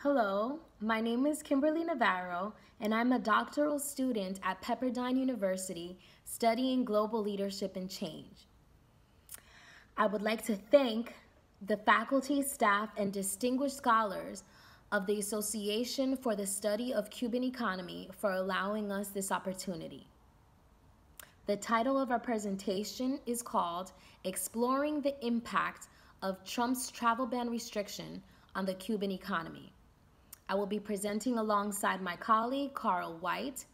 Hello, my name is Kimberly Navarro, and I'm a doctoral student at Pepperdine University studying global leadership and change. I would like to thank the faculty, staff, and distinguished scholars of the Association for the Study of Cuban Economy for allowing us this opportunity. The title of our presentation is called Exploring the Impact of Trump's Travel Ban Restriction on the Cuban Economy. I will be presenting alongside my colleague, Karl White.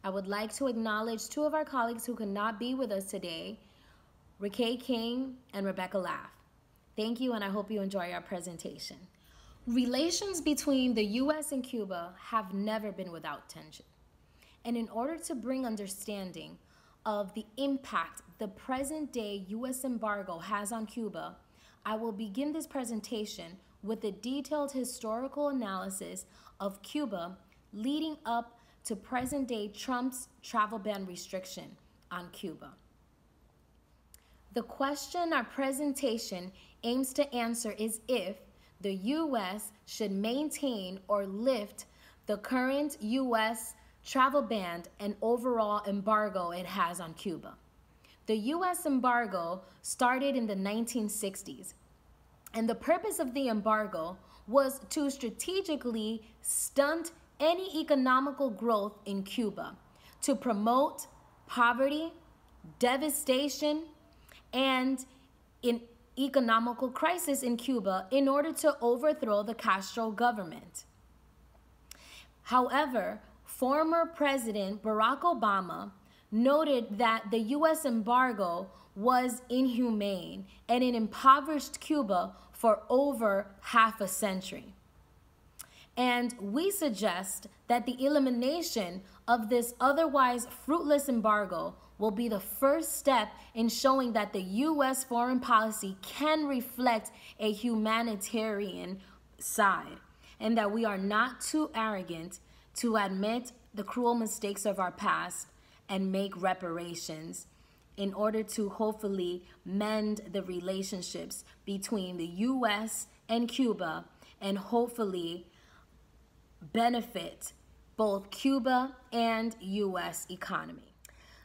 I would like to acknowledge two of our colleagues who could not be with us today, Rickkay King and Rebecca Laff. Thank you, and I hope you enjoy our presentation. Relations between the U.S. and Cuba have never been without tension. And in order to bring understanding of the impact the present-day U.S. embargo has on Cuba, I will begin this presentation with a detailed historical analysis of Cuba leading up to present-day Trump's travel ban restriction on Cuba. The question our presentation aims to answer is if the U.S. should maintain or lift the current U.S. travel ban and overall embargo it has on Cuba. The U.S. embargo started in the 1960s. And the purpose of the embargo was to strategically stunt any economical growth in Cuba, to promote poverty, devastation, and an economical crisis in Cuba in order to overthrow the Castro government. However, former President Barack Obama noted that the U.S. embargo was inhumane and it impoverished Cuba for over half a century. And we suggest that the elimination of this otherwise fruitless embargo will be the first step in showing that the U.S. foreign policy can reflect a humanitarian side and that we are not too arrogant to admit the cruel mistakes of our past and make reparations in order to hopefully mend the relationships between the U.S. and Cuba and hopefully benefit both Cuba and U.S. economy.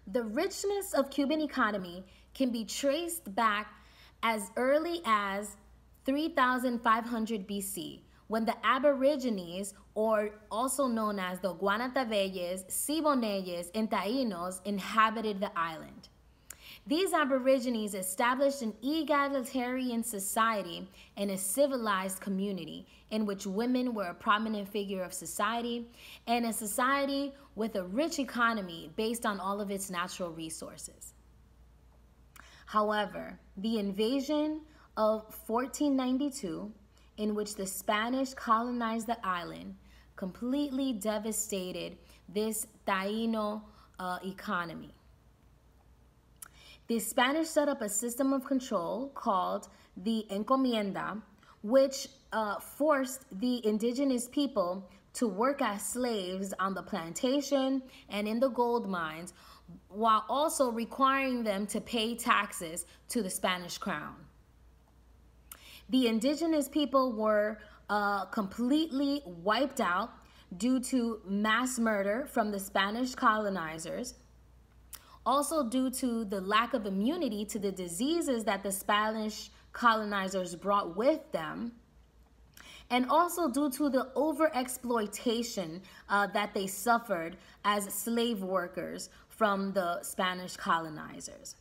The richness of Cuban economy can be traced back as early as 3500 BC, when the Aborigines, or also known as the Guanatabeyes, Siboneyes, and Taínos, inhabited the island. These Aborigines established an egalitarian society and a civilized community in which women were a prominent figure of society and a society with a rich economy based on all of its natural resources. However, the invasion of 1492, in which the Spanish colonized the island, completely devastated this Taíno economy. The Spanish set up a system of control called the Encomienda, which forced the indigenous people to work as slaves on the plantation and in the gold mines, while also requiring them to pay taxes to the Spanish crown. The indigenous people were completely wiped out due to mass murder from the Spanish colonizers, also due to the lack of immunity to the diseases that the Spanish colonizers brought with them, and also due to the overexploitation that they suffered as slave workers from the Spanish colonizers.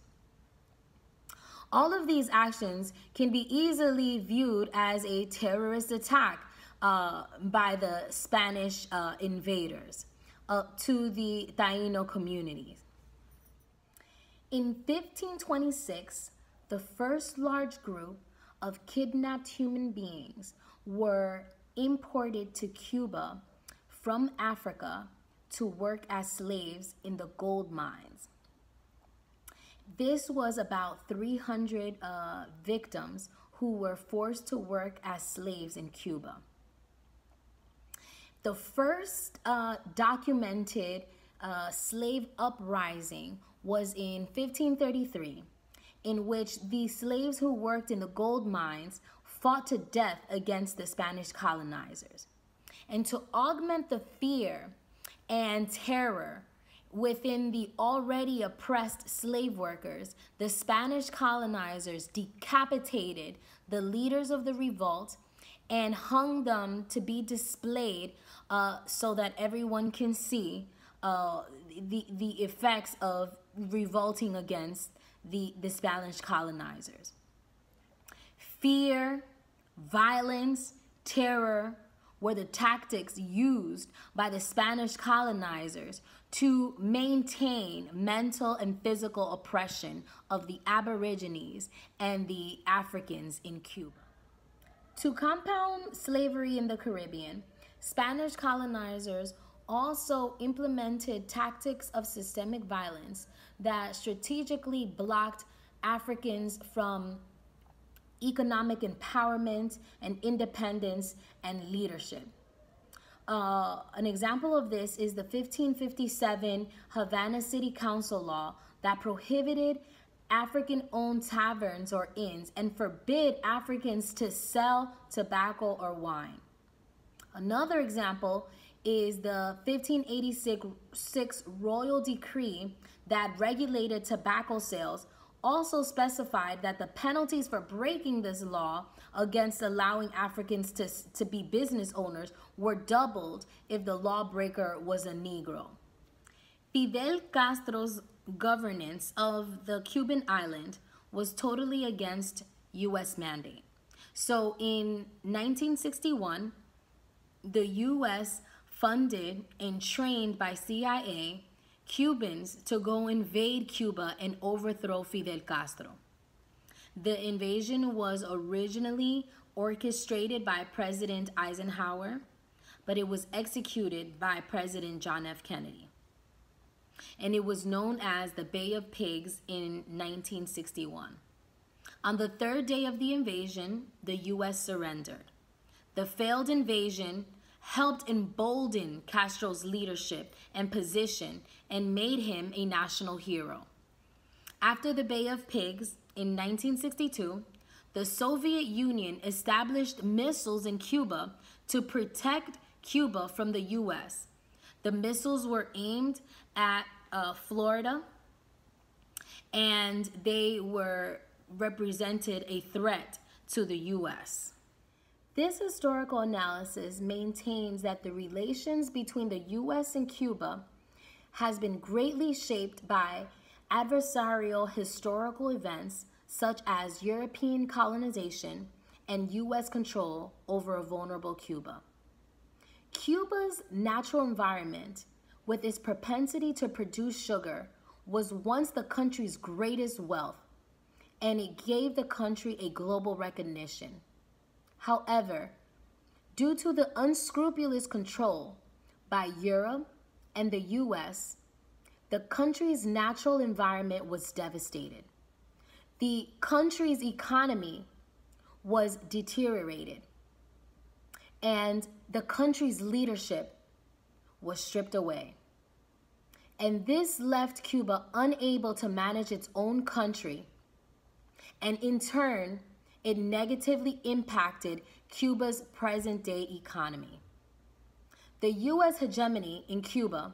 All of these actions can be easily viewed as a terrorist attack by the Spanish invaders to the Taíno communities. In 1526, the first large group of kidnapped human beings were imported to Cuba from Africa to work as slaves in the gold mines. This was about 300 victims who were forced to work as slaves in Cuba. The first documented slave uprising was in 1533, in which the slaves who worked in the gold mines fought to death against the Spanish colonizers. And to augment the fear and terror within the already oppressed slave workers, the Spanish colonizers decapitated the leaders of the revolt and hung them to be displayed so that everyone can see the effects of revolting against the Spanish colonizers. Fear, violence, terror were the tactics used by the Spanish colonizers to maintain mental and physical oppression of the Aborigines and the Africans in Cuba. To compound slavery in the Caribbean, Spanish colonizers also implemented tactics of systemic violence that strategically blocked Africans from economic empowerment and independence and leadership. An example of this is the 1557 Havana City Council law that prohibited African-owned taverns or inns and forbid Africans to sell tobacco or wine. Another example is the 1586 royal decree that regulated tobacco sales also specified that the penalties for breaking this law against allowing Africans to be business owners were doubled if the lawbreaker was a Negro. Fidel Castro's governance of the Cuban island was totally against U.S. mandate. So in 1961, the U.S. funded and trained by CIA Cubans to go invade Cuba and overthrow Fidel Castro. The invasion was originally orchestrated by President Eisenhower, but it was executed by President John F. Kennedy. And it was known as the Bay of Pigs in 1961. On the third day of the invasion, the U.S. surrendered. The failed invasion helped embolden Castro's leadership and position and made him a national hero. After the Bay of Pigs in 1962, the Soviet Union established missiles in Cuba to protect Cuba from the U.S. The missiles were aimed at Florida, and they represented a threat to the U.S. This historical analysis maintains that the relations between the U.S. and Cuba has been greatly shaped by adversarial historical events such as European colonization and U.S. control over a vulnerable Cuba. Cuba's natural environment, with its propensity to produce sugar, was once the country's greatest wealth, and it gave the country a global recognition. However, due to the unscrupulous control by Europe and the U.S., the country's natural environment was devastated. The country's economy was deteriorated, and the country's leadership was stripped away. And this left Cuba unable to manage its own country, and in turn, it negatively impacted Cuba's present-day economy. The U.S. hegemony in Cuba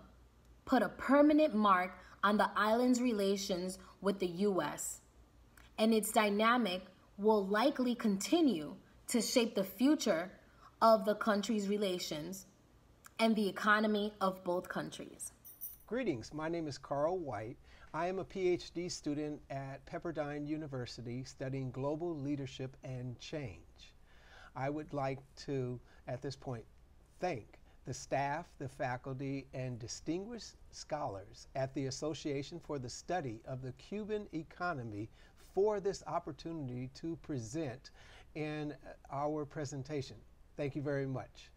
put a permanent mark on the island's relations with the U.S., and its dynamic will likely continue to shape the future of the country's relations and the economy of both countries. Greetings, my name is Karl White. I am a PhD student at Pepperdine University studying global leadership and change. I would like to, at this point, thank the staff, the faculty, and distinguished scholars at the Association for the Study of the Cuban Economy for this opportunity to present in our presentation. Thank you very much.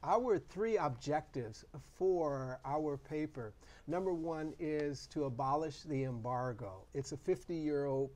Our three objectives for our paper. Number one is to abolish the embargo. It's a 50-year-old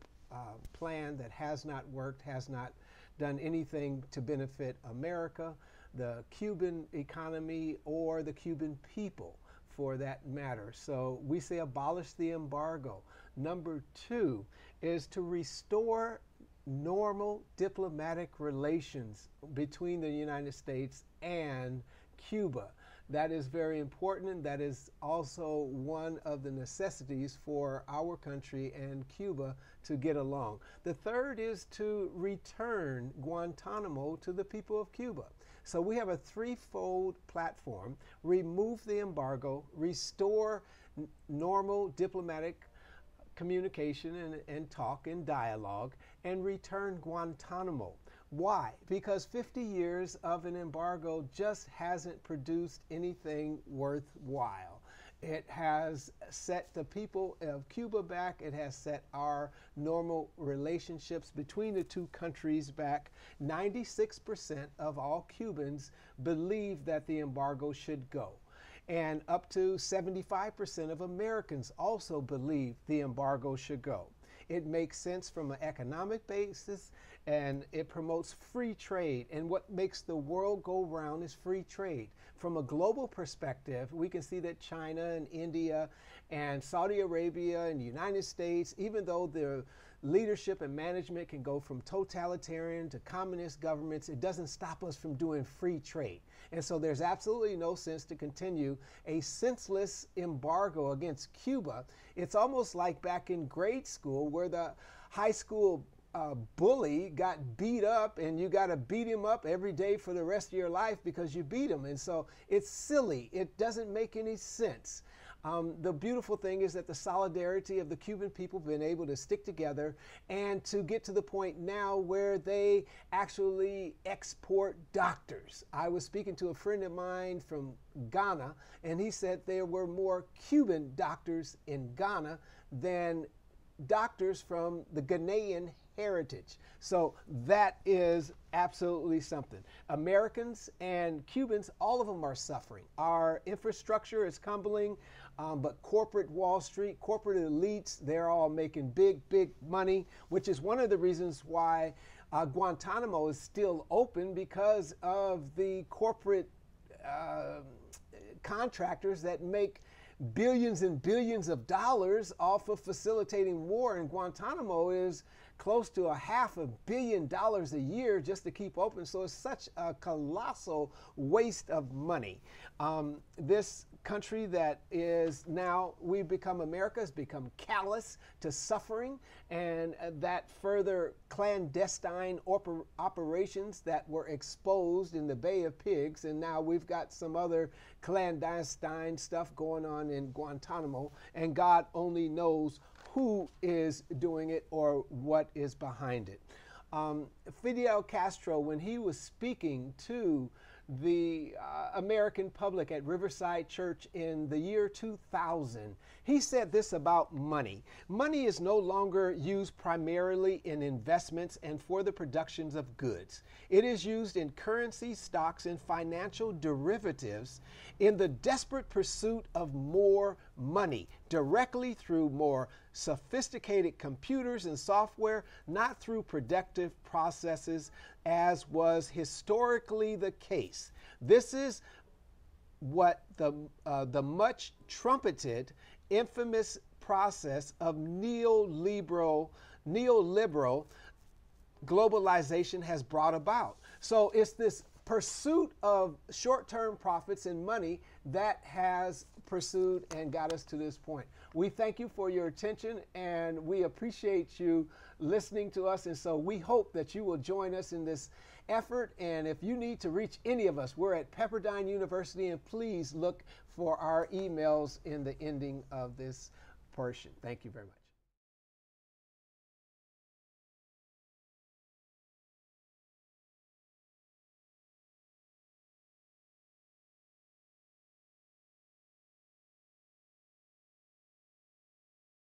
plan that has not worked, has not done anything to benefit America, the Cuban economy, or the Cuban people for that matter. So we say abolish the embargo. Number two is to restore normal diplomatic relations between the United States and Cuba. That is very important, and that is also one of the necessities for our country and Cuba to get along. The third is to return Guantanamo to the people of Cuba. So we have a threefold platform: remove the embargo, restore normal diplomatic communication and talk and dialogue, and return Guantanamo. Why? Because 50 years of an embargo just hasn't produced anything worthwhile. It has set the people of Cuba back. It has set our normal relationships between the two countries back. 96% of all Cubans believe that the embargo should go. And up to 75% of Americans also believe the embargo should go. It makes sense from an economic basis, and it promotes free trade. And what makes the world go round is free trade. From a global perspective, we can see that China and India and Saudi Arabia and the United States, even though their leadership and management can go from totalitarian to communist governments, it doesn't stop us from doing free trade. And so there's absolutely no sense to continue a senseless embargo against Cuba. It's almost like back in grade school where the high school bully got beat up, and you got to beat him up every day for the rest of your life because you beat him. And so it's silly. It doesn't make any sense. The beautiful thing is that the solidarity of the Cuban people have been able to stick together and to get to the point now where they actually export doctors. I was speaking to a friend of mine from Ghana, and he said there were more Cuban doctors in Ghana than doctors from the Ghanaian heritage. So that is absolutely something. Americans and Cubans, all of them are suffering. Our infrastructure is crumbling, but corporate Wall Street, corporate elites, they're all making big, big money, which is one of the reasons why Guantanamo is still open, because of the corporate contractors that make billions and billions of dollars off of facilitating war. And Guantanamo is close to $500 million a year just to keep open. So it's such a colossal waste of money. This country that is now, we've become, America has become callous to suffering, and that further clandestine operations that were exposed in the Bay of Pigs, and now we've got some other clandestine stuff going on in Guantanamo, and God only knows who is doing it or what is behind it. Fidel Castro, when he was speaking to the American public at Riverside Church in the year 2000, he said this about money. Money is no longer used primarily in investments and for the productions of goods. It is used in currency, stocks, and financial derivatives in the desperate pursuit of more money, directly through more sophisticated computers and software, not through productive processes, as was historically the case. This is what the much trumpeted, infamous process of neoliberal globalization has brought about. So it's this pursuit of short-term profits and money that has pursued and got us to this point. We thank you for your attention, and we appreciate you listening to us. And so we hope that you will join us in this effort. And if you need to reach any of us, we're at Pepperdine University, and please look for our emails in the ending of this portion. Thank you very much.